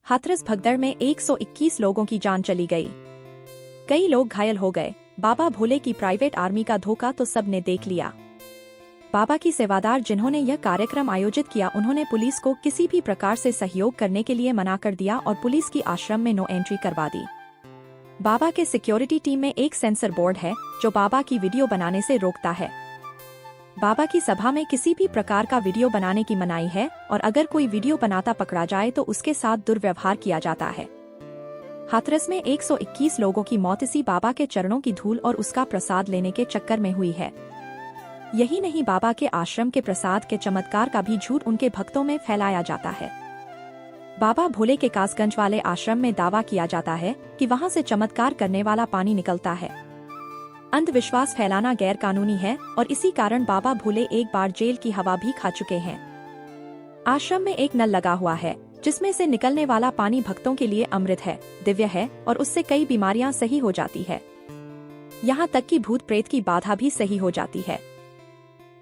हाथरस भगदड़ में 121 लोगों की जान चली गई। कई लोग घायल हो गए। बाबा भोले की प्राइवेट आर्मी का धोखा तो सबने देख लिया। बाबा की सेवादार जिन्होंने यह कार्यक्रम आयोजित किया, उन्होंने पुलिस को किसी भी प्रकार से सहयोग करने के लिए मना कर दिया और पुलिस की आश्रम में नो एंट्री करवा दी। बाबा के सिक्योरिटी टीम में एक सेंसर बोर्ड है जो बाबा की वीडियो बनाने से रोकता है। बाबा की सभा में किसी भी प्रकार का वीडियो बनाने की मनाही है और अगर कोई वीडियो बनाता पकड़ा जाए तो उसके साथ दुर्व्यवहार किया जाता है। हाथरस में 121 लोगों की मौत इसी बाबा के चरणों की धूल और उसका प्रसाद लेने के चक्कर में हुई है। यही नहीं, बाबा के आश्रम के प्रसाद के चमत्कार का भी झूठ उनके भक्तों में फैलाया जाता है। बाबा भोले के कासगंज वाले आश्रम में दावा किया जाता है कि वहां से चमत्कार करने वाला पानी निकलता है। अंधविश्वास फैलाना गैर कानूनी है और इसी कारण बाबा भोले एक बार जेल की हवा भी खा चुके हैं। आश्रम में एक नल लगा हुआ है जिसमें से निकलने वाला पानी भक्तों के लिए अमृत है, दिव्य है और उससे कई बीमारियां सही हो जाती है। यहाँ तक कि भूत प्रेत की बाधा भी सही हो जाती है।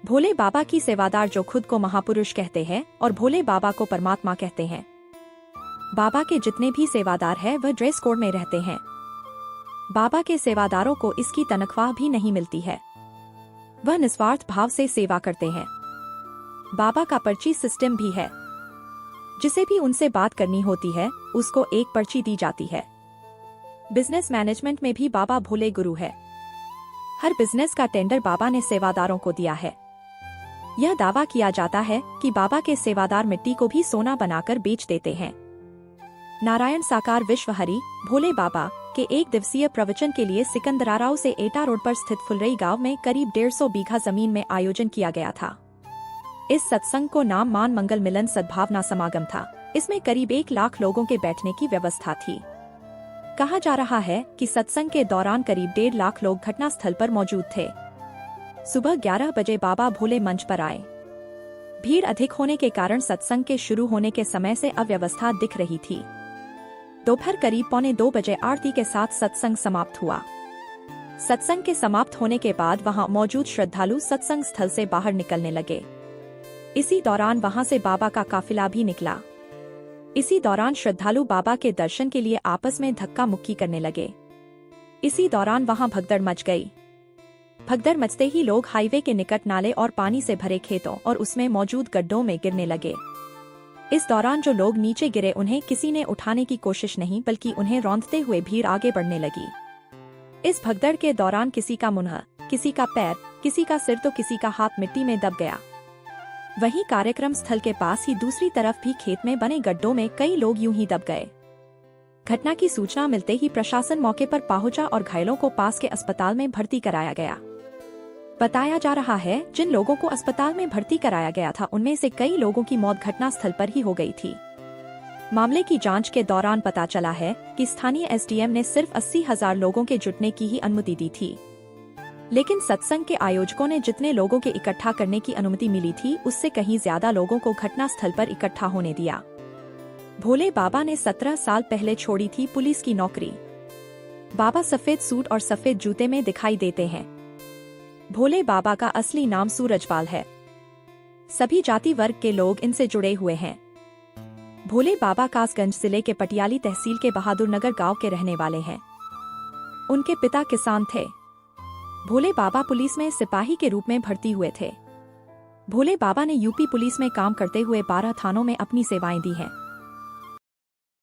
भोले बाबा की सेवादार जो खुद को महापुरुष कहते हैं और भोले बाबा को परमात्मा कहते हैं। बाबा के जितने भी सेवादार हैं वह ड्रेस कोड में रहते हैं। बाबा के सेवादारों को इसकी तनख्वाह भी नहीं मिलती है। वह निस्वार्थ भाव से सेवा करते हैं। बाबा का पर्ची सिस्टम भी है। जिसे भी उनसे बात करनी होती है उसको एक पर्ची दी जाती है। बिजनेस मैनेजमेंट में भी बाबा भोले गुरु है। हर बिजनेस का टेंडर बाबा ने सेवादारों को दिया है। यह दावा किया जाता है कि बाबा के सेवादार मिट्टी को भी सोना बनाकर बेच देते हैं। नारायण साकार विश्व हरि भोले बाबा के एक दिवसीय प्रवचन के लिए सिकंदराराव से एटा रोड पर स्थित फुलरई गांव में करीब 150 बीघा जमीन में आयोजन किया गया था। इस सत्संग को नाम मान मंगल मिलन सद्भावना समागम था। इसमें करीब 1 लाख लोगों के बैठने की व्यवस्था थी। कहा जा रहा है कि सत्संग के दौरान करीब 1.5 लाख लोग घटनास्थल पर मौजूद थे। सुबह 11 बजे बाबा भोले मंच पर आए। भीड़ अधिक होने के कारण सत्संग के शुरू होने के समय से अव्यवस्था दिख रही थी। दोपहर करीब 1:45 बजे आरती के साथ सत्संग समाप्त हुआ। सत्संग के समाप्त होने के बाद वहां मौजूद श्रद्धालु सत्संग स्थल से बाहर निकलने लगे। इसी दौरान वहां से बाबा का काफिला भी निकला। इसी दौरान श्रद्धालु बाबा के दर्शन के लिए आपस में धक्का मुक्की करने लगे। इसी दौरान वहां भगदड़ मच गई। भगदड़ मचते ही लोग हाईवे के निकट नाले और पानी से भरे खेतों और उसमें मौजूद गड्ढों में गिरने लगे। इस दौरान जो लोग नीचे गिरे उन्हें किसी ने उठाने की कोशिश नहीं बल्कि उन्हें रौंदते हुए भीड़ आगे बढ़ने लगी। इस भगदड़ के दौरान किसी का मुंह, किसी का पैर, किसी का सिर तो किसी का हाथ मिट्टी में दब गया। वहीं कार्यक्रम स्थल के पास ही दूसरी तरफ भी खेत में बने गड्ढों में कई लोग यूं ही दब गए। घटना की सूचना मिलते ही प्रशासन मौके पर पहुंचा और घायलों को पास के अस्पताल में भर्ती कराया गया। बताया जा रहा है जिन लोगों को अस्पताल में भर्ती कराया गया था उनमें से कई लोगों की मौत घटनास्थल पर ही हो गई थी। मामले की जांच के दौरान पता चला है कि स्थानीय एसडीएम ने सिर्फ 80,000 लोगों के जुटने की ही अनुमति दी थी, लेकिन सत्संग के आयोजकों ने जितने लोगों के इकट्ठा करने की अनुमति मिली थी उससे कहीं ज्यादा लोगों को घटनास्थल पर इकट्ठा होने दिया। भोले बाबा ने 17 साल पहले छोड़ी थी पुलिस की नौकरी। बाबा सफेद सूट और सफेद जूते में दिखाई देते हैं। भोले बाबा का असली नाम सूरजपाल है। सभी जाति वर्ग के लोग इनसे जुड़े हुए हैं। भोले बाबा कासगंज जिले के पटियाली तहसील के बहादुरनगर गांव के रहने वाले हैं। उनके पिता किसान थे। भोले बाबा पुलिस में सिपाही के रूप में भर्ती हुए थे। भोले बाबा ने यूपी पुलिस में काम करते हुए 12 थानों में अपनी सेवाएं दी हैं।